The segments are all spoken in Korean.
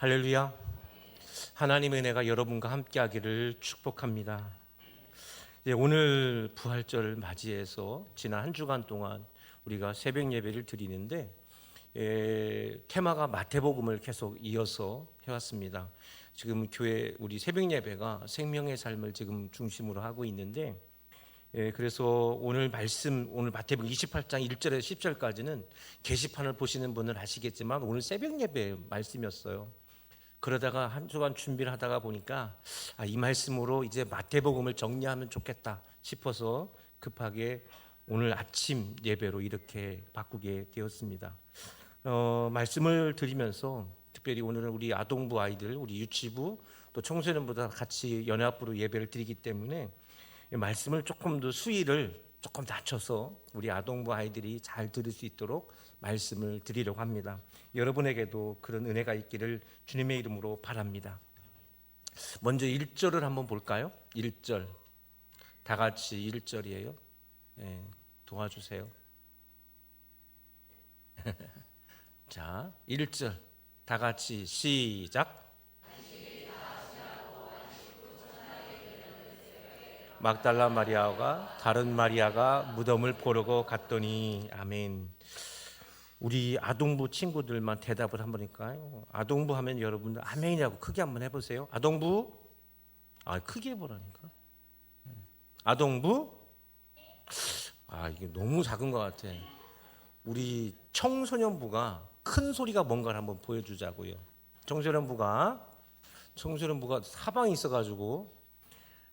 할렐루야. 하나님의 은혜가 여러분과 함께하기를 축복합니다. 오늘 부활절을 맞이해서 지난 한 주간 동안 우리가 새벽 예배를 드리는데 테마가 마태복음을 계속 이어서 해왔습니다. 지금 교회 우리 새벽 예배가 생명의 삶을 지금 중심으로 하고 있는데 그래서 오늘 말씀, 오늘 마태복음 28장 1절에서 10절까지는 게시판을 보시는 분은 아시겠지만 오늘 새벽 예배 말씀이었어요. 그러다가 한 주간 준비를 하다가 보니까 이 말씀으로 이제 마태복음을 정리하면 좋겠다 싶어서 급하게 오늘 아침 예배로 이렇게 바꾸게 되었습니다. 말씀을 드리면서 특별히 오늘은 우리 아동부 아이들, 우리 유치부 또 청소년부다 같이 연합부로 예배를 드리기 때문에 말씀을 조금 더 수위를 조금 낮춰서 우리 아동부 아이들이 잘 들을 수 있도록 말씀을 드리려고 합니다. 여러분에게도 그런 은혜가 있기를 주님의 이름으로 바랍니다. 먼저 1절을 한번 볼까요? 1절 다 같이 1절이에요. 도와주세요. 자, 1절 다 같이 시작. 막달라 마리아가 다른 마리아가 무덤을 보려고 갔더니. 아멘. 우리 아동부 친구들만 대답을 한번 할까요? 아동부 하면 여러분들 아멘이라고 크게 한번 해보세요. 아동부? 크게 해보라니까. 아동부? 이게 너무 작은 것 같아. 우리 청소년부가 큰 소리가 뭔가를 한번 보여주자고요. 청소년부가 사방에 있어가지고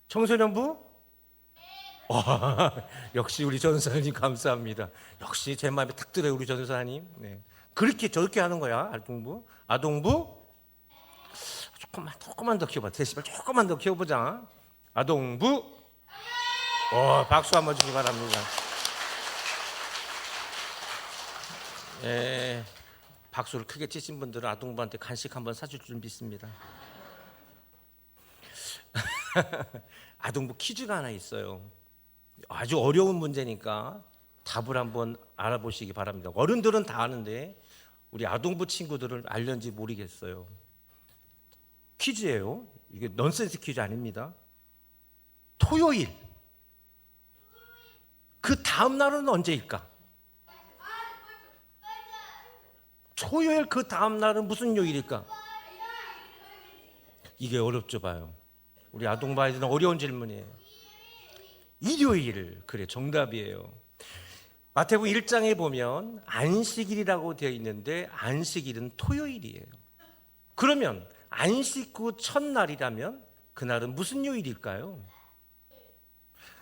청소년부? 역시 우리 전사님 감사합니다. 역시 제 마음에 탁 들어요, 우리 전사님. 그렇게 저렇게 하는 거야. 아동부? 조금만 더 키워봐. 데시벨 조금만 더 키워보자. 아동부? 박수 한번 주시기 바랍니다. 박수를 크게 치신 분들은 아동부한테 간식 한번 사줄 준비 있습니다. 아동부 퀴즈가 하나 있어요. 아주 어려운 문제니까 답을 한번 알아보시기 바랍니다. 어른들은 다 아는데 우리 아동부 친구들은 알는지 모르겠어요. 퀴즈예요. 이게 넌센스 퀴즈 아닙니다. 토요일 그 다음 날은 언제일까? 토요일 그 다음 날은 무슨 요일일까? 이게 어렵죠 봐요. 우리 아동부 아이들은 어려운 질문이에요. 일요일. 그래, 정답이에요. 마태복음 1장에 보면 안식일이라고 되어 있는데 안식일은 토요일이에요. 그러면 안식 후 첫날이라면 그날은 무슨 요일일까요?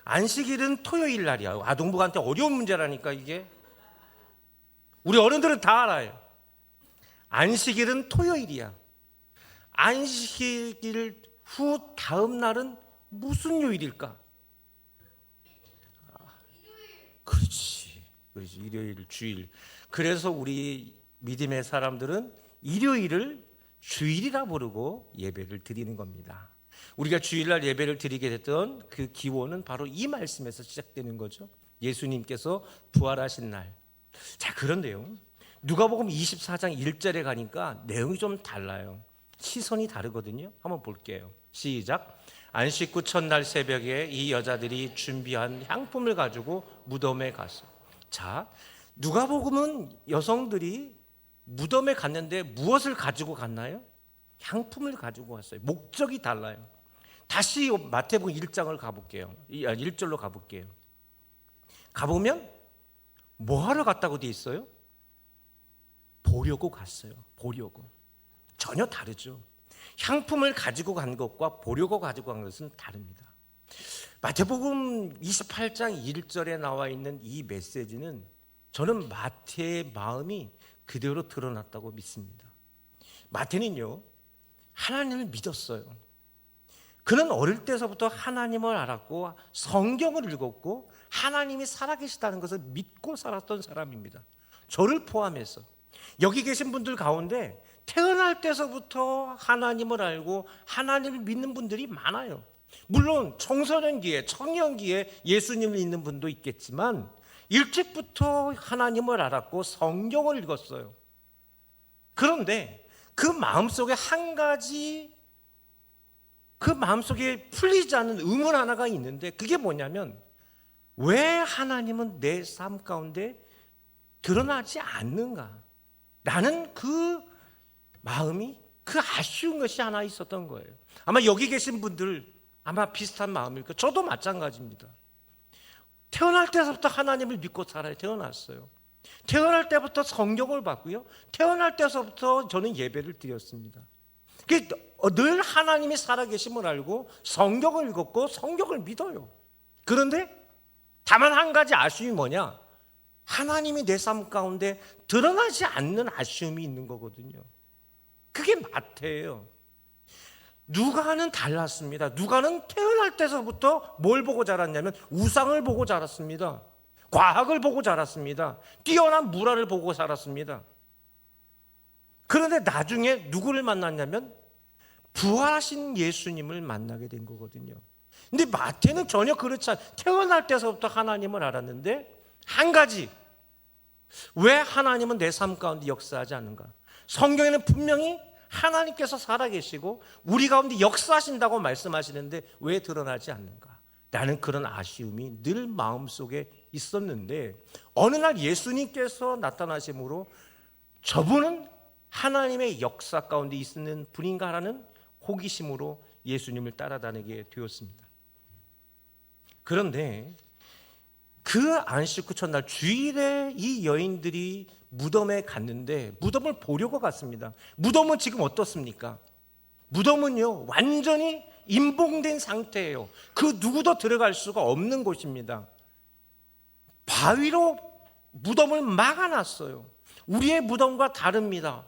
안식일은 토요일 날이야. 아동부한테 어려운 문제라니까 이게. 우리 어른들은 다 알아요. 안식일은 토요일이야. 안식일 후 다음 날은 무슨 요일일까? 그렇지. 일요일, 주일. 그래서 우리 믿음의 사람들은 일요일을 주일이라 부르고 예배를 드리는 겁니다. 우리가 주일날 예배를 드리게 됐던 그 기원은 바로 이 말씀에서 시작되는 거죠. 예수님께서 부활하신 날. 자, 그런데요, 누가복음 24장 1절에 가니까 내용이 좀 달라요. 시선이 다르거든요. 한번 볼게요. 시작. 안식 후 첫날 새벽에 이 여자들이 준비한 향품을 가지고 무덤에 갔어요. 자, 누가복음은 여성들이 무덤에 갔는데 무엇을 가지고 갔나요? 향품을 가지고 왔어요. 목적이 달라요. 다시 마태복음 1장을 가볼게요. 1절로 가볼게요. 가보면 뭐 하러 갔다고 돼 있어요? 보려고 갔어요. 보려고. 전혀 다르죠. 향품을 가지고 간 것과 보려고 가지고 간 것은 다릅니다. 마태복음 28장 1절에 나와 있는 이 메시지는 저는 마태의 마음이 그대로 드러났다고 믿습니다. 마태는요, 하나님을 믿었어요. 그는 어릴 때서부터 하나님을 알았고 성경을 읽었고 하나님이 살아계시다는 것을 믿고 살았던 사람입니다. 저를 포함해서 여기 계신 분들 가운데 태어날 때서부터 하나님을 알고 하나님을 믿는 분들이 많아요. 물론 청소년기에, 청년기에 예수님을 믿는 분도 있겠지만 일찍부터 하나님을 알았고 성경을 읽었어요. 그런데 그 마음속에 한 가지, 그 마음속에 풀리지 않는 의문 하나가 있는데, 그게 뭐냐면 왜 하나님은 내 삶 가운데 드러나지 않는가 라는 그 마음이, 그 아쉬운 것이 하나 있었던 거예요. 아마 여기 계신 분들 아마 비슷한 마음일 거예요. 저도 마찬가지입니다. 태어날 때부터 하나님을 믿고 살아요. 태어났어요. 태어날 때부터 성경을 봤고요. 태어날 때부터 저는 예배를 드렸습니다. 늘 하나님이 살아계심을 알고 성경을 읽었고 성경을 믿어요. 그런데 다만 한 가지 아쉬움이 뭐냐? 하나님이 내 삶 가운데 드러나지 않는 아쉬움이 있는 거거든요. 그게 마태예요. 누가는 달랐습니다. 누가는 태어날 때서부터 뭘 보고 자랐냐면 우상을 보고 자랐습니다. 과학을 보고 자랐습니다. 뛰어난 문화를 보고 자랐습니다. 그런데 나중에 누구를 만났냐면 부활하신 예수님을 만나게 된 거거든요. 근데 마태는 전혀 그렇지 않아요. 태어날 때서부터 하나님을 알았는데 한 가지, 왜 하나님은 내 삶 가운데 역사하지 않는가? 성경에는 분명히 하나님께서 살아계시고 우리 가운데 역사하신다고 말씀하시는데 왜 드러나지 않는가? 라는 그런 아쉬움이 늘 마음속에 있었는데, 어느 날 예수님께서 나타나심으로 저분은 하나님의 역사 가운데 있는 분인가 하는 호기심으로 예수님을 따라다니게 되었습니다. 그런데 그 안식 후 첫날 주일에 이 여인들이 무덤에 갔는데 무덤을 보려고 갔습니다. 무덤은 지금 어떻습니까? 무덤은요 완전히 임봉된 상태예요. 그 누구도 들어갈 수가 없는 곳입니다. 바위로 무덤을 막아놨어요. 우리의 무덤과 다릅니다.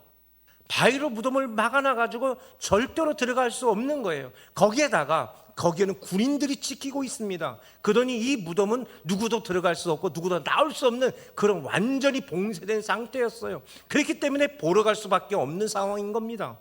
바위로 무덤을 막아놔가지고 절대로 들어갈 수 없는 거예요. 거기에는 군인들이 지키고 있습니다. 그러니 이 무덤은 누구도 들어갈 수 없고 누구도 나올 수 없는 그런 완전히 봉쇄된 상태였어요. 그렇기 때문에 보러 갈 수밖에 없는 상황인 겁니다.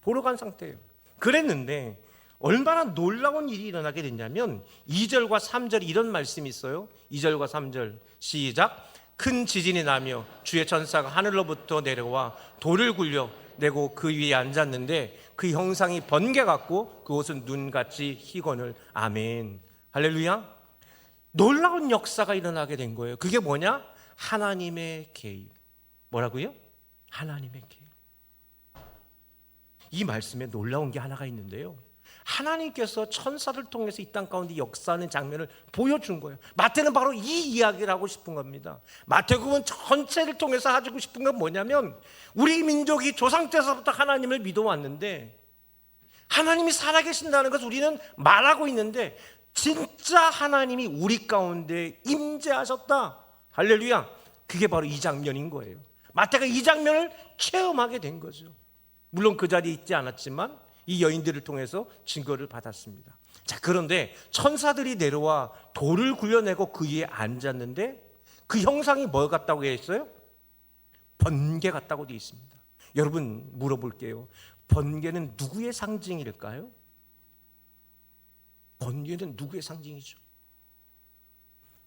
보러 간 상태예요. 그랬는데 얼마나 놀라운 일이 일어나게 됐냐면 2절과 3절에 이런 말씀이 있어요. 2절과 3절 시작. 큰 지진이 나며 주의 천사가 하늘로부터 내려와 돌을 굴려 내고 그 위에 앉았는데 그 형상이 번개 같고 그 옷은 눈같이 희건을. 아멘. 할렐루야. 놀라운 역사가 일어나게 된 거예요. 그게 뭐냐? 하나님의 개입. 뭐라고요? 하나님의 개입. 이 말씀에 놀라운 게 하나가 있는데요, 하나님께서 천사를 통해서 이 땅 가운데 역사하는 장면을 보여준 거예요. 마태는 바로 이 이야기를 하고 싶은 겁니다. 마태복음 전체를 통해서 하고 싶은 건 뭐냐면 우리 민족이 조상 때서부터 하나님을 믿어왔는데 하나님이 살아계신다는 것을 우리는 말하고 있는데 진짜 하나님이 우리 가운데 임재하셨다. 할렐루야. 그게 바로 이 장면인 거예요. 마태가 이 장면을 체험하게 된 거죠. 물론 그 자리에 있지 않았지만 이 여인들을 통해서 증거를 받았습니다. 자, 그런데 천사들이 내려와 돌을 굴려내고 그 위에 앉았는데 그 형상이 뭐 같다고 했어요? 번개 같다고 되어 있습니다. 여러분 물어볼게요. 번개는 누구의 상징일까요? 번개는 누구의 상징이죠?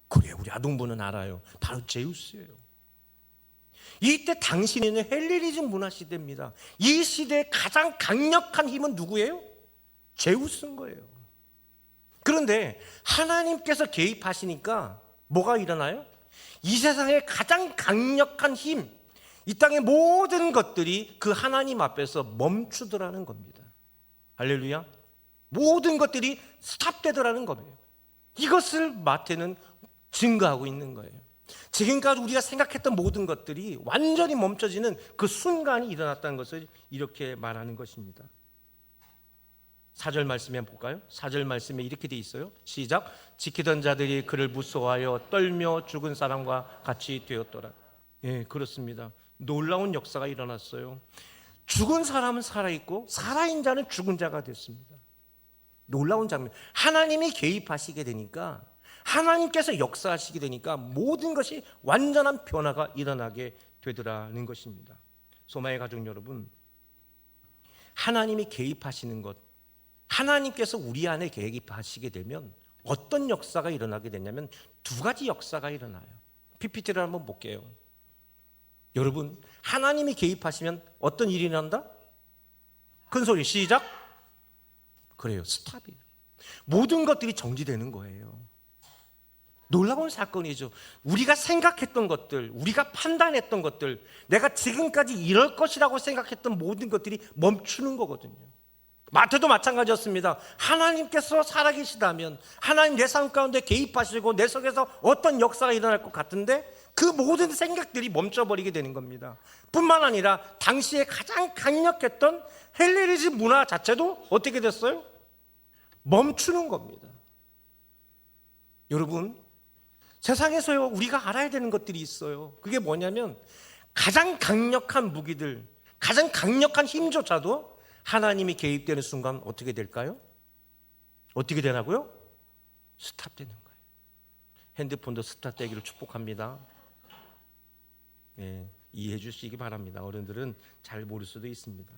그래요, 우리 아동부는 알아요. 바로 제우스예요. 이때 당시에는 헬레니즘 문화 시대입니다. 이 시대의 가장 강력한 힘은 누구예요? 제우스인 거예요. 그런데 하나님께서 개입하시니까 뭐가 일어나요? 이 세상의 가장 강력한 힘, 이 땅의 모든 것들이 그 하나님 앞에서 멈추더라는 겁니다. 할렐루야. 모든 것들이 스탑되더라는 거예요. 이것을 마태는 증거하고 있는 거예요. 지금까지 우리가 생각했던 모든 것들이 완전히 멈춰지는 그 순간이 일어났다는 것을 이렇게 말하는 것입니다. 4절 말씀에 한번 볼까요? 4절 말씀에 이렇게 돼 있어요. 시작. 지키던 자들이 그를 무서워하여 떨며 죽은 사람과 같이 되었더라. 예, 그렇습니다. 놀라운 역사가 일어났어요. 죽은 사람은 살아있고 살아있는 자는 죽은 자가 됐습니다. 놀라운 장면. 하나님이 개입하시게 되니까, 하나님께서 역사하시게 되니까 모든 것이 완전한 변화가 일어나게 되더라는 것입니다. 소마의 가족 여러분, 하나님이 개입하시는 것, 하나님께서 우리 안에 개입하시게 되면 어떤 역사가 일어나게 되냐면 두 가지 역사가 일어나요. PPT를 한번 볼게요. 여러분, 하나님이 개입하시면 어떤 일이 일어난다? 큰 소리 시작. 그래요. 스탑이에요. 모든 것들이 정지되는 거예요. 놀라운 사건이죠. 우리가 생각했던 것들, 우리가 판단했던 것들, 내가 지금까지 이럴 것이라고 생각했던 모든 것들이 멈추는 거거든요. 마태도 마찬가지였습니다. 하나님께서 살아계시다면 하나님 내 삶 가운데 개입하시고 내 속에서 어떤 역사가 일어날 것 같은데 그 모든 생각들이 멈춰버리게 되는 겁니다. 뿐만 아니라 당시에 가장 강력했던 헬레니즘 문화 자체도 어떻게 됐어요? 멈추는 겁니다. 여러분, 세상에서요 우리가 알아야 되는 것들이 있어요. 그게 뭐냐면 가장 강력한 무기들, 가장 강력한 힘조차도 하나님이 개입되는 순간 어떻게 될까요? 어떻게 되라고요? 스탑되는 거예요. 핸드폰도 스탑되기를 축복합니다. 네, 이해해 주시기 바랍니다. 어른들은 잘 모를 수도 있습니다.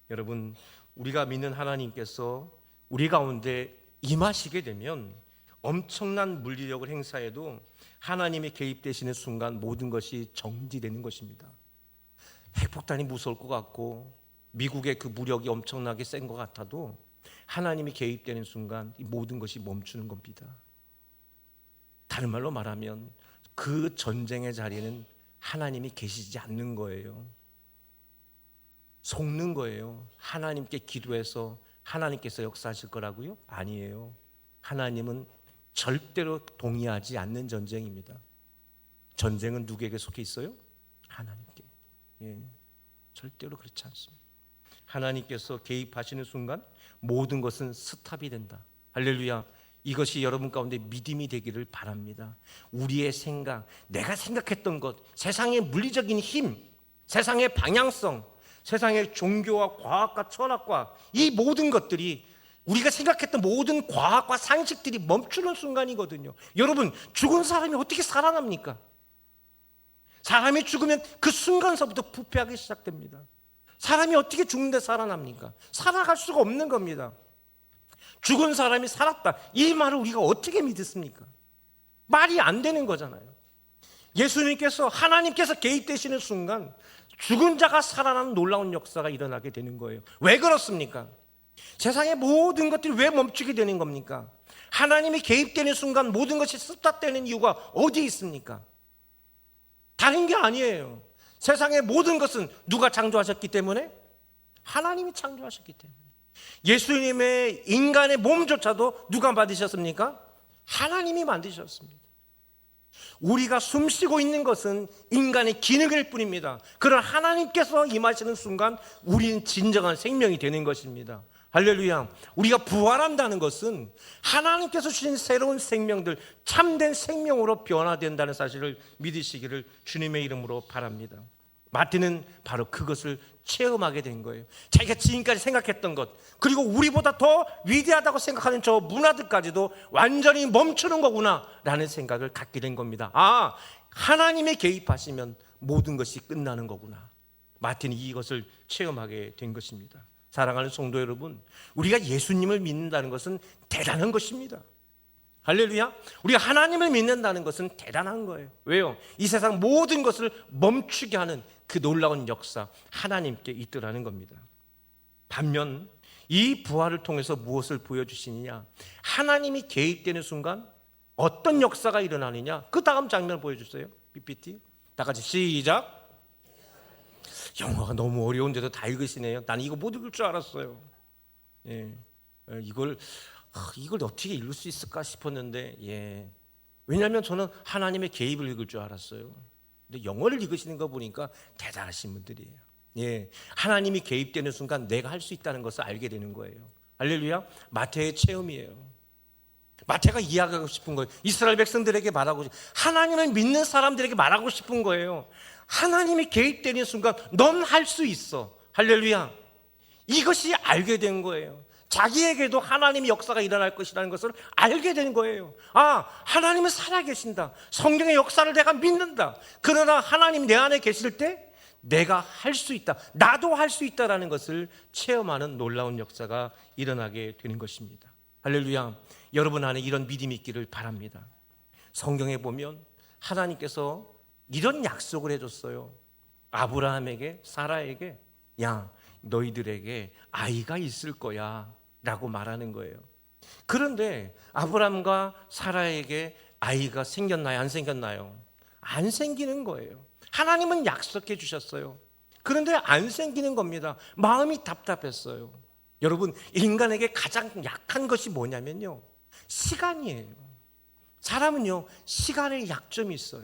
여러분, 우리가 믿는 하나님께서 우리 가운데 임하시게 되면 엄청난 물리력을 행사해도 하나님이 개입되시는 순간 모든 것이 정지되는 것입니다. 핵폭탄이 무서울 것 같고 미국의 그 무력이 엄청나게 센 것 같아도 하나님이 개입되는 순간 이 모든 것이 멈추는 겁니다. 다른 말로 말하면 그 전쟁의 자리에는 하나님이 계시지 않는 거예요. 속는 거예요. 하나님께 기도해서 하나님께서 역사하실 거라고요? 아니에요. 하나님은 절대로 동의하지 않는 전쟁입니다. 전쟁은 누구에게 속해 있어요? 하나님께. 예, 절대로 그렇지 않습니다. 하나님께서 개입하시는 순간 모든 것은 스탑이 된다. 할렐루야. 이것이 여러분 가운데 믿음이 되기를 바랍니다. 우리의 생각, 내가 생각했던 것, 세상의 물리적인 힘, 세상의 방향성, 세상의 종교와 과학과 철학과 이 모든 것들이 우리가 생각했던 모든 과학과 상식들이 멈추는 순간이거든요. 여러분, 죽은 사람이 어떻게 살아납니까? 사람이 죽으면 그 순간서부터 부패하기 시작됩니다. 사람이 어떻게 죽는데 살아납니까? 살아갈 수가 없는 겁니다. 죽은 사람이 살았다, 이 말을 우리가 어떻게 믿습니까? 말이 안 되는 거잖아요. 예수님께서, 하나님께서 개입되시는 순간 죽은 자가 살아나는 놀라운 역사가 일어나게 되는 거예요. 왜 그렇습니까? 세상의 모든 것들이 왜 멈추게 되는 겁니까? 하나님이 개입되는 순간 모든 것이 스탑되는 이유가 어디에 있습니까? 다른 게 아니에요. 세상의 모든 것은 누가 창조하셨기 때문에? 하나님이 창조하셨기 때문에. 예수님의 인간의 몸조차도 누가 만드셨습니까? 하나님이 만드셨습니다. 우리가 숨쉬고 있는 것은 인간의 기능일 뿐입니다. 그러나 하나님께서 임하시는 순간 우리는 진정한 생명이 되는 것입니다. 할렐루야. 우리가 부활한다는 것은 하나님께서 주신 새로운 생명들, 참된 생명으로 변화된다는 사실을 믿으시기를 주님의 이름으로 바랍니다. 마태는 바로 그것을 체험하게 된 거예요. 자기가 지금까지 생각했던 것, 그리고 우리보다 더 위대하다고 생각하는 저 문화들까지도 완전히 멈추는 거구나 라는 생각을 갖게 된 겁니다. 아, 하나님의 개입하시면 모든 것이 끝나는 거구나. 마태는 이것을 체험하게 된 것입니다. 사랑하는 성도 여러분, 우리가 예수님을 믿는다는 것은 대단한 것입니다. 할렐루야. 우리가 하나님을 믿는다는 것은 대단한 거예요. 왜요? 이 세상 모든 것을 멈추게 하는 그 놀라운 역사, 하나님께 있더라는 겁니다. 반면 이 부활을 통해서 무엇을 보여주시느냐? 하나님이 개입되는 순간 어떤 역사가 일어나느냐? 그 다음 장면을 보여주세요. PPT 다 같이 시작. 영어가 너무 어려운데도 다 읽으시네요. 나는 이거 못 읽을 줄 알았어요. 예, 이걸 어떻게 읽을 수 있을까 싶었는데, 예, 왜냐하면 저는 하나님의 개입을 읽을 줄 알았어요. 근데 영어를 읽으시는 거 보니까 대단하신 분들이에요. 예, 하나님이 개입되는 순간 내가 할 수 있다는 것을 알게 되는 거예요. 할렐루야. 마태의 체험이에요. 마태가 이야기하고 싶은 거예요. 이스라엘 백성들에게 말하고, 하나님을 믿는 사람들에게 말하고 싶은 거예요. 하나님이 개입되는 순간 넌 할 수 있어. 할렐루야. 이것이 알게 된 거예요. 자기에게도 하나님의 역사가 일어날 것이라는 것을 알게 된 거예요. 아, 하나님은 살아계신다. 성경의 역사를 내가 믿는다. 그러나 하나님 내 안에 계실 때 내가 할 수 있다. 나도 할 수 있다라는 것을 체험하는 놀라운 역사가 일어나게 되는 것입니다. 할렐루야. 여러분 안에 이런 믿음이 있기를 바랍니다. 성경에 보면 하나님께서 이런 약속을 해줬어요. 아브라함에게, 사라에게, 야, 너희들에게 아이가 있을 거야 라고 말하는 거예요. 그런데 아브라함과 사라에게 아이가 생겼나요? 안 생겼나요? 안 생기는 거예요. 하나님은 약속해 주셨어요. 그런데 안 생기는 겁니다. 마음이 답답했어요. 여러분, 인간에게 가장 약한 것이 뭐냐면요, 시간이에요. 사람은요, 시간에 약점이 있어요.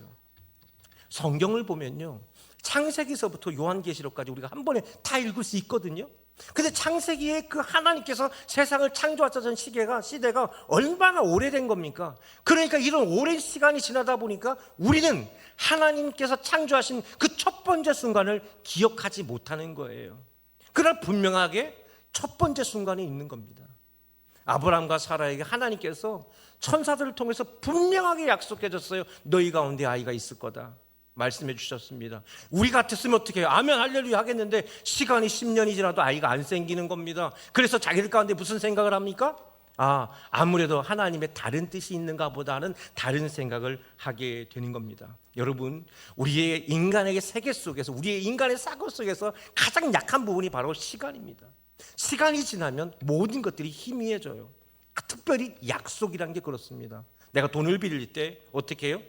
성경을 보면요, 창세기서부터 요한계시록까지 우리가 한 번에 다 읽을 수 있거든요. 근데 창세기에 그 하나님께서 세상을 창조하셨던 시대가 얼마나 오래된 겁니까? 그러니까 이런 오랜 시간이 지나다 보니까 우리는 하나님께서 창조하신 그 첫 번째 순간을 기억하지 못하는 거예요. 그러나 분명하게 첫 번째 순간이 있는 겁니다. 아브라함과 사라에게 하나님께서 천사들을 통해서 분명하게 약속해 줬어요. 너희 가운데 아이가 있을 거다 말씀해 주셨습니다. 우리 같았으면 어떻게 해요? 아멘 할렐루야 하겠는데 시간이 10년이 지나도 아이가 안 생기는 겁니다. 그래서 자기들 가운데 무슨 생각을 합니까? 아무래도 하나님의 다른 뜻이 있는가 보다는 다른 생각을 하게 되는 겁니다. 여러분, 우리의 인간에게 세계 속에서, 우리의 인간의 사고 속에서 가장 약한 부분이 바로 시간입니다. 시간이 지나면 모든 것들이 희미해져요. 특별히 약속이라는 게 그렇습니다. 내가 돈을 빌릴 때 어떻게 해요?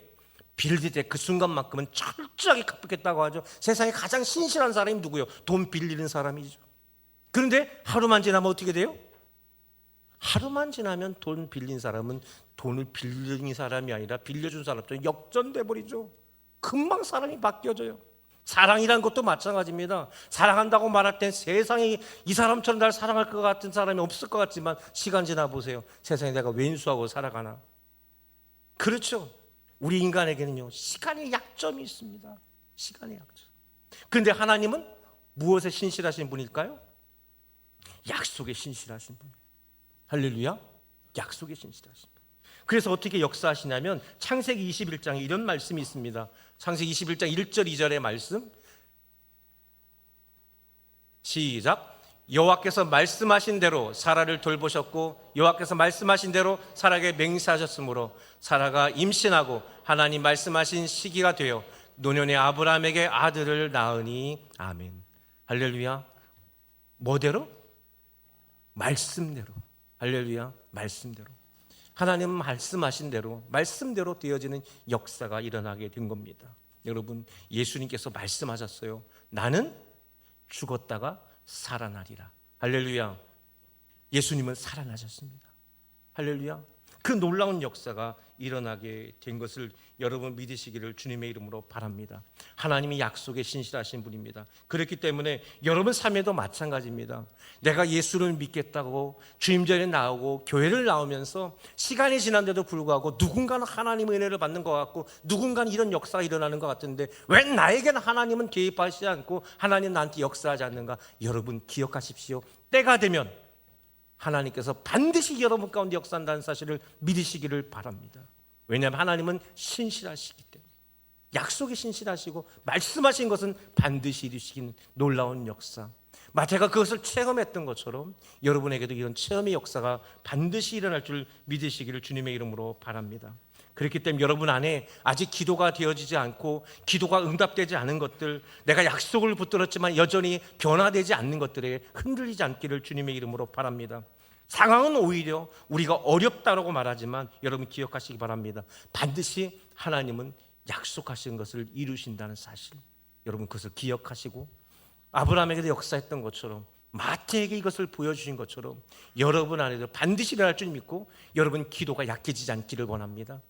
빌릴 때 그 순간만큼은 철저하게 갚겠다고 하죠. 세상에 가장 신실한 사람이 누구예요? 돈 빌리는 사람이죠. 그런데 하루만 지나면 어떻게 돼요? 하루만 지나면 돈 빌린 사람은 돈을 빌린 사람이 아니라 빌려준 사람처럼 역전돼 버리죠. 금방 사람이 바뀌어져요. 사랑이란 것도 마찬가지입니다. 사랑한다고 말할 땐 세상에 이 사람처럼 날 사랑할 것 같은 사람이 없을 것 같지만 시간 지나 보세요. 세상에 내가 왼수하고 살아가나? 그렇죠. 우리 인간에게는요, 시간의 약점이 있습니다. 시간의 약점. 그런데 하나님은 무엇에 신실하신 분일까요? 약속에 신실하신 분. 할렐루야. 약속에 신실하신 분. 그래서 어떻게 역사하시냐면 창세기 21장에 이런 말씀이 있습니다. 창세기 21장 1절 2절의 말씀, 시작. 여호와께서 말씀하신 대로 사라를 돌보셨고 여호와께서 말씀하신 대로 사라에게 맹세하셨으므로 사라가 임신하고 하나님 말씀하신 시기가 되어 노년의 아브라함에게 아들을 낳으니. 아멘. 할렐루야. 뭐대로? 말씀대로. 할렐루야. 말씀대로. 하나님 말씀하신 대로, 말씀대로 되어지는 역사가 일어나게 된 겁니다. 여러분, 예수님께서 말씀하셨어요. 나는 죽었다가 살아나리라. 할렐루야. 예수님은 살아나셨습니다. 할렐루야. 그 놀라운 역사가 일어나게 된 것을 여러분 믿으시기를 주님의 이름으로 바랍니다. 하나님이 약속에 신실하신 분입니다. 그렇기 때문에 여러분 삶에도 마찬가지입니다. 내가 예수를 믿겠다고 주임전에 나오고 교회를 나오면서 시간이 지난데도 불구하고 누군가는 하나님의 은혜를 받는 것 같고 누군가는 이런 역사가 일어나는 것 같은데 왜 나에게는 하나님은 개입하시지 않고 하나님 나한테 역사하지 않는가? 여러분 기억하십시오. 때가 되면 하나님께서 반드시 여러분 가운데 역사한다는 사실을 믿으시기를 바랍니다. 왜냐하면 하나님은 신실하시기 때문에, 약속이 신실하시고 말씀하신 것은 반드시 이루시는 놀라운 역사. 마태가 그것을 체험했던 것처럼 여러분에게도 이런 체험의 역사가 반드시 일어날 줄 믿으시기를 주님의 이름으로 바랍니다. 그렇기 때문에 여러분 안에 아직 기도가 되어지지 않고 기도가 응답되지 않은 것들, 내가 약속을 붙들었지만 여전히 변화되지 않는 것들에 흔들리지 않기를 주님의 이름으로 바랍니다. 상황은 오히려 우리가 어렵다고 말하지만 여러분 기억하시기 바랍니다. 반드시 하나님은 약속하신 것을 이루신다는 사실, 여러분 그것을 기억하시고 아브라함에게도 역사했던 것처럼 마태에게 이것을 보여주신 것처럼 여러분 안에도 반드시 일어날 줄 믿고 여러분 기도가 약해지지 않기를 원합니다.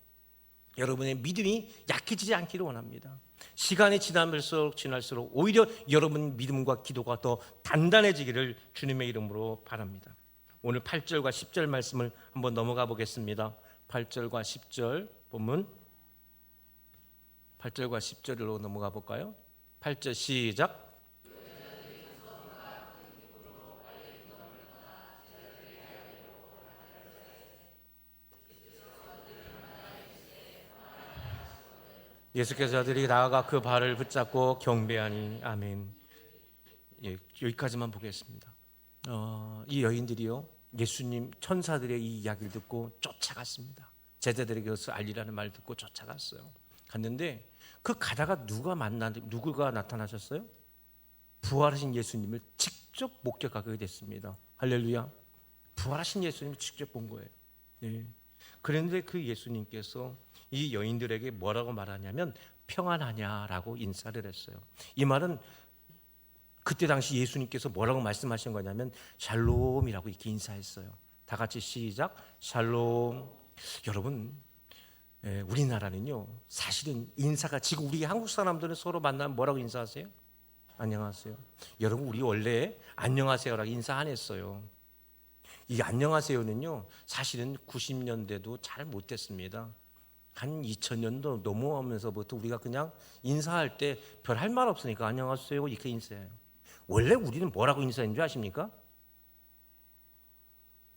여러분의 믿음이 약해지지 않기를 원합니다. 시간이 지날수록 오히려 여러분 믿음과 기도가 더 단단해지기를 주님의 이름으로 바랍니다. 오늘 8절과 10절 말씀을 한번 넘어가 보겠습니다. 8절과 10절 본문 8절과 10절로 넘어가 볼까요? 8절 시작. 예수께서 저들이 나아가 그 발을 붙잡고 경배하니. 아멘. 예, 여기까지만 보겠습니다. 이 여인들이요, 예수님 천사들의 이 이야기를 듣고 쫓아갔습니다. 제자들에게 그것을 알리라는 말을 듣고 쫓아갔어요. 갔는데 그 가다가 누가 나타나셨어요? 부활하신 예수님을 직접 직접 목격하게 됐습니다. 할렐루야. 부활하신 예수님을 직접 본 거예요. 네. 그런데 그 예수님께서 이 여인들에게 뭐라고 말하냐면 평안하냐라고 인사를 했어요. 이 말은 그때 당시 예수님께서 뭐라고 말씀하신 거냐면 샬롬이라고 이렇게 인사했어요. 다 같이 시작. 샬롬. 여러분, 우리나라는요 사실은 인사가, 지금 우리 한국 사람들은 서로 만나면 뭐라고 인사하세요? 안녕하세요. 여러분, 우리 원래 안녕하세요라고 인사 안 했어요. 이 안녕하세요는요 사실은 90년대도 잘 못됐습니다. 한 2000년도 넘어오면서부터 우리가 그냥 인사할 때 별 할 말 없으니까 안녕하세요 이렇게 인사해요. 원래 우리는 뭐라고 인사했는 줄 아십니까?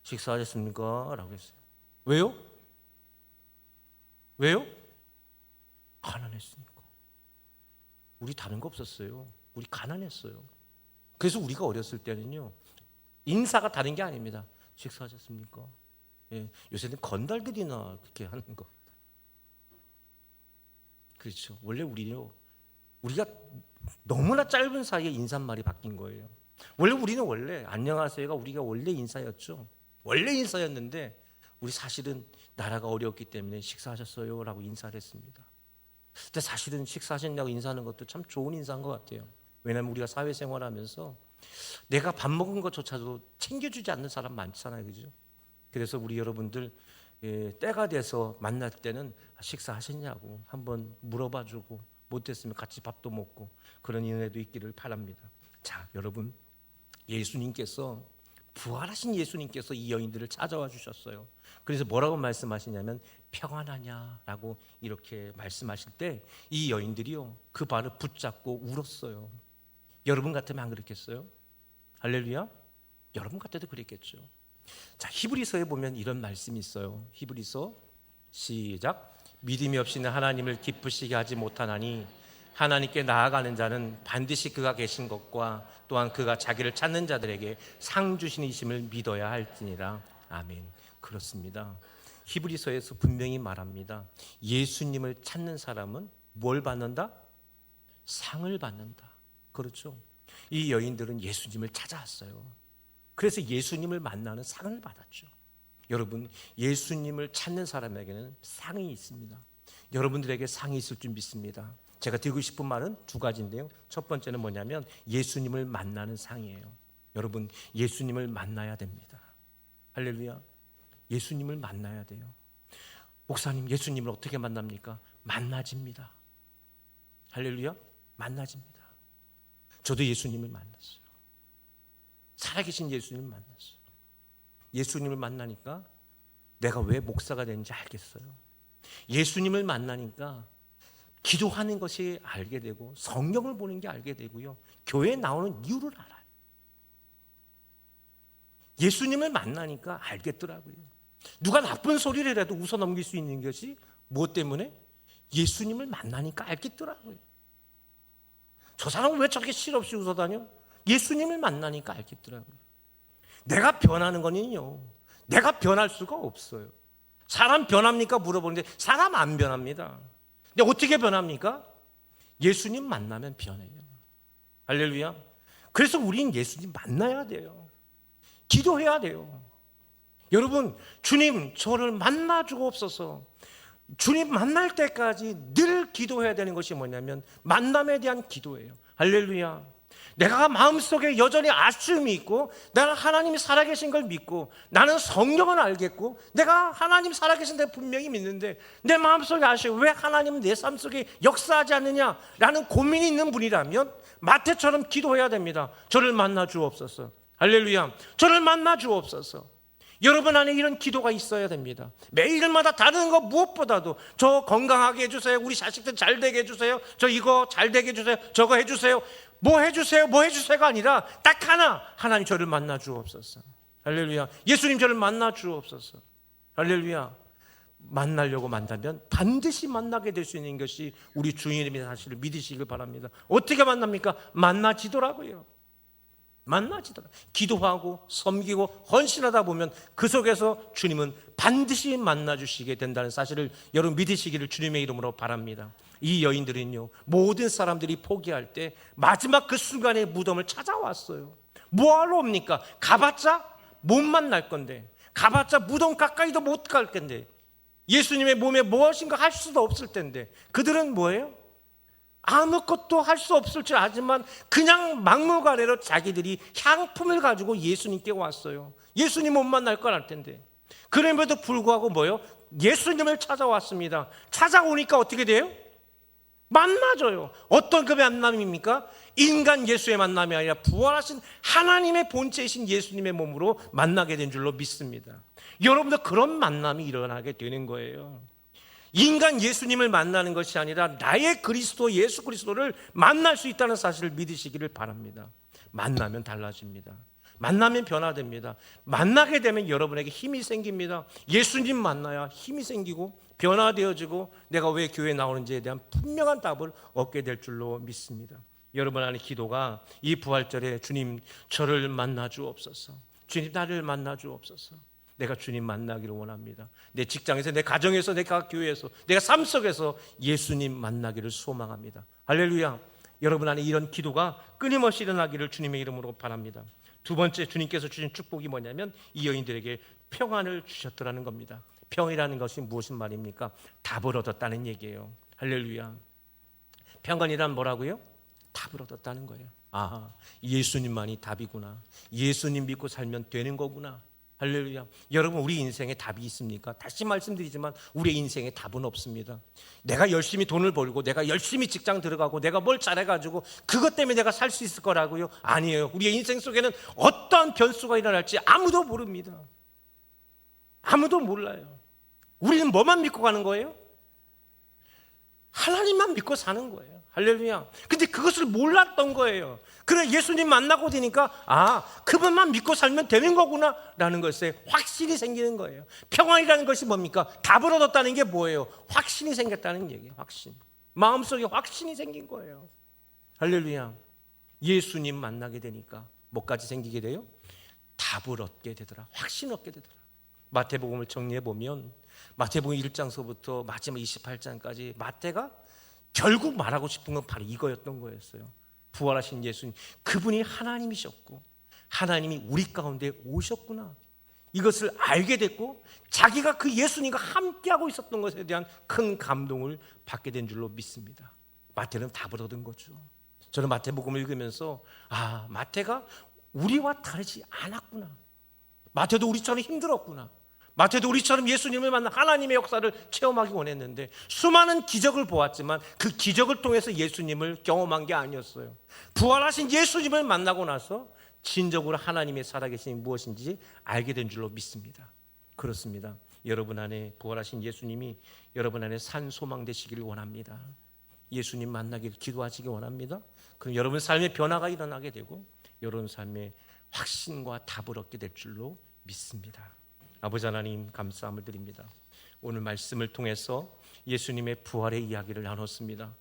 식사하셨습니까? 라고 했어요. 왜요? 왜요? 가난했으니까. 우리 다른 거 없었어요. 우리 가난했어요. 그래서 우리가 어렸을 때는요 인사가 다른 게 아닙니다. 식사하셨습니까? 예, 요새는 건달들이나 그렇게 하는 거. 그렇죠. 원래 우리가 너무나 짧은 사이에 인사말이 바뀐 거예요. 우리는 원래 안녕하세요가 우리가 원래 인사였죠. 원래 인사였는데 우리 사실은 나라가 어려웠기 때문에 식사하셨어요? 라고 인사를 했습니다. 근데 사실은 식사하셨냐고 인사하는 것도 참 좋은 인사인 것 같아요. 왜냐하면 우리가 사회생활하면서 내가 밥 먹은 것조차도 챙겨주지 않는 사람 많잖아요. 그죠? 그래서 우리 여러분들 때가 돼서 만날 때는 식사하셨냐고 한번 물어봐주고, 못했으면 같이 밥도 먹고 그런 인연도 있기를 바랍니다. 자, 여러분, 예수님께서, 부활하신 예수님께서 이 여인들을 찾아와 주셨어요. 그래서 뭐라고 말씀하시냐면 평안하냐라고 이렇게 말씀하실 때 이 여인들이요 그 발을 붙잡고 울었어요. 여러분 같으면 안 그랬겠어요? 할렐루야. 여러분 같아도 그랬겠죠. 자, 히브리서에 보면 이런 말씀이 있어요. 히브리서 시작. 믿음이 없이는 하나님을 기쁘시게 하지 못하나니 하나님께 나아가는 자는 반드시 그가 계신 것과 또한 그가 자기를 찾는 자들에게 상 주신 이심을 믿어야 할지니라. 아멘. 그렇습니다. 히브리서에서 분명히 말합니다. 예수님을 찾는 사람은 뭘 받는다? 상을 받는다. 그렇죠. 이 여인들은 예수님을 찾아왔어요. 그래서 예수님을 만나는 상을 받았죠. 여러분, 예수님을 찾는 사람에게는 상이 있습니다. 여러분들에게 상이 있을 줄 믿습니다. 제가 드리고 싶은 말은 두 가지인데요. 첫 번째는 뭐냐면 예수님을 만나는 상이에요. 여러분, 예수님을 만나야 됩니다. 할렐루야. 예수님을 만나야 돼요. 목사님, 예수님을 어떻게 만납니까? 만나집니다. 할렐루야. 만나집니다. 저도 예수님을 만났어요. 살아계신 예수님을 만났어요. 예수님을 만나니까 내가 왜 목사가 되는지 알겠어요. 예수님을 만나니까 기도하는 것이 알게 되고 성경을 보는 게 알게 되고요. 교회에 나오는 이유를 알아요. 예수님을 만나니까 알겠더라고요. 누가 나쁜 소리를 해도 웃어 넘길 수 있는 것이 무엇 때문에? 예수님을 만나니까 알겠더라고요. 저 사람은 왜 저렇게 실없이 웃어 다녀? 예수님을 만나니까 알겠더라고요. 내가 변하는 거는요, 내가 변할 수가 없어요. 사람 변합니까? 물어보는데 사람 안 변합니다. 근데 어떻게 변합니까? 예수님 만나면 변해요. 할렐루야. 그래서 우린 예수님 만나야 돼요. 기도해야 돼요. 여러분, 주님 저를 만나 주옵소서. 주님 만날 때까지 늘 기도해야 되는 것이 뭐냐면 만남에 대한 기도예요. 할렐루야. 내가 마음속에 여전히 아쉬움이 있고 나는 하나님이 살아계신 걸 믿고 나는 성경을 알겠고 내가 하나님 살아계신 데 분명히 믿는데 내 마음속에 아쉬워, 왜 하나님은 내 삶 속에 역사하지 않느냐라는 고민이 있는 분이라면 마태처럼 기도해야 됩니다. 저를 만나 주옵소서. 할렐루야. 저를 만나 주옵소서. 여러분 안에 이런 기도가 있어야 됩니다. 매일마다 다른 거 무엇보다도 저 건강하게 해주세요. 우리 자식들 잘 되게 해주세요. 저 이거 잘 되게 해주세요. 저거 해주세요. 뭐 해주세요. 뭐 해주세요가 아니라 딱 하나, 하나님 저를 만나 주옵소서. 할렐루야. 예수님 저를 만나 주옵소서. 할렐루야. 만나려고 만나면 반드시 만나게 될 수 있는 것이 우리 주님의 사실을 믿으시길 바랍니다. 어떻게 만납니까? 만나지더라고요. 만나지더라. 기도하고 섬기고 헌신하다 보면 그 속에서 주님은 반드시 만나주시게 된다는 사실을 여러분 믿으시기를 주님의 이름으로 바랍니다. 이 여인들은요 모든 사람들이 포기할 때 마지막 그 순간에 무덤을 찾아왔어요. 뭐하러 옵니까? 가봤자 못 만날 건데, 가봤자 무덤 가까이도 못 갈 건데, 예수님의 몸에 무엇인가 할 수도 없을 텐데, 그들은 뭐예요? 아무것도 할 수 없을 줄 알지만 그냥 막무가내로 자기들이 향품을 가지고 예수님께 왔어요. 예수님 못 만날 걸 알 텐데. 그럼에도 불구하고 뭐예요? 예수님을 찾아왔습니다. 찾아오니까 어떻게 돼요? 만나줘요. 어떤 그 만남입니까? 인간 예수의 만남이 아니라 부활하신 하나님의 본체이신 예수님의 몸으로 만나게 된 줄로 믿습니다. 여러분도 그런 만남이 일어나게 되는 거예요. 인간 예수님을 만나는 것이 아니라 나의 그리스도 예수 그리스도를 만날 수 있다는 사실을 믿으시기를 바랍니다. 만나면 달라집니다. 만나면 변화됩니다. 만나게 되면 여러분에게 힘이 생깁니다. 예수님 만나야 힘이 생기고 변화되어지고 내가 왜 교회에 나오는지에 대한 분명한 답을 얻게 될 줄로 믿습니다. 여러분 안에 기도가 이 부활절에 주님 저를 만나 주옵소서, 주님 나를 만나 주옵소서, 내가 주님 만나기를 원합니다. 내 직장에서, 내 가정에서, 내 교회에서, 내가 삶 속에서 예수님 만나기를 소망합니다. 할렐루야. 여러분 안에 이런 기도가 끊임없이 일어나기를 주님의 이름으로 바랍니다. 두 번째, 주님께서 주신 축복이 뭐냐면 이 여인들에게 평안을 주셨더라는 겁니다. 평이라는 것이 무슨 말입니까? 답을 얻었다는 얘기예요. 할렐루야. 평안이란 뭐라고요? 답을 얻었다는 거예요. 아, 예수님만이 답이구나. 예수님 믿고 살면 되는 거구나. 할렐루야. 여러분, 우리 인생에 답이 있습니까? 다시 말씀드리지만 우리 인생에 답은 없습니다. 내가 열심히 돈을 벌고 내가 열심히 직장 들어가고 내가 뭘 잘해가지고 그것 때문에 내가 살 수 있을 거라고요? 아니에요. 우리의 인생 속에는 어떠한 변수가 일어날지 아무도 모릅니다. 아무도 몰라요. 우리는 뭐만 믿고 가는 거예요? 하나님만 믿고 사는 거예요. 할렐루야. 근데 그것을 몰랐던 거예요. 그래, 예수님 만나고 되니까 아, 그분만 믿고 살면 되는 거구나 라는 것에 확신이 생기는 거예요. 평안이라는 것이 뭡니까? 답을 얻었다는 게 뭐예요? 확신이 생겼다는 얘기예요. 확신. 마음속에 확신이 생긴 거예요. 할렐루야. 예수님 만나게 되니까 뭐까지 생기게 돼요? 답을 얻게 되더라. 확신 얻게 되더라. 마태복음을 정리해 보면 마태복음 1장서부터 마지막 28장까지 마태가 결국 말하고 싶은 건 바로 이거였던 거였어요. 부활하신 예수님, 그분이 하나님이셨고 하나님이 우리 가운데 오셨구나, 이것을 알게 됐고 자기가 그 예수님과 함께하고 있었던 것에 대한 큰 감동을 받게 된 줄로 믿습니다. 마태는 답을 얻은 거죠. 저는 마태복음을 읽으면서 아, 마태가 우리와 다르지 않았구나. 마태도 우리처럼 힘들었구나. 마태도 우리처럼 예수님을 만나 하나님의 역사를 체험하기 원했는데 수많은 기적을 보았지만 그 기적을 통해서 예수님을 경험한 게 아니었어요. 부활하신 예수님을 만나고 나서 진정으로 하나님의 살아계심이 무엇인지 알게 된 줄로 믿습니다. 그렇습니다. 여러분 안에 부활하신 예수님이 여러분 안에 산 소망 되시기를 원합니다. 예수님 만나기를 기도하시기 원합니다. 그럼 여러분 삶의 변화가 일어나게 되고 여러분 삶의 확신과 답을 얻게 될 줄로 믿습니다. 아버지 하나님, 감사함을 드립니다. 오늘 말씀을 통해서 예수님의 부활의 이야기를 나눴습니다.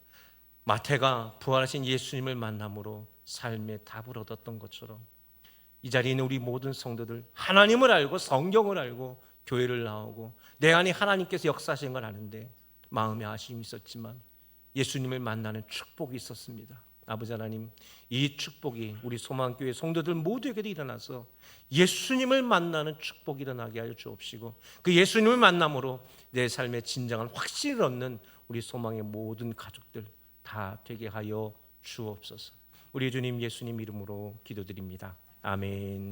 마태가 부활하신 예수님을 만남으로 삶의 답을 얻었던 것처럼 이 자리에 있는 우리 모든 성도들, 하나님을 알고 성경을 알고 교회를 나오고 내 안에 하나님께서 역사하시는 걸 아는데 마음에 아쉬움이 있었지만 예수님을 만나는 축복이 있었습니다. 아버지 하나님, 이 축복이 우리 소망교회 성도들 모두에게도 일어나서 예수님을 만나는 축복이 일어나게 하여 주옵시고 그 예수님을 만남으로 내 삶의 진정한 확신을 얻는 우리 소망의 모든 가족들 다 되게 하여 주옵소서. 우리 주님 예수님 이름으로 기도드립니다. 아멘.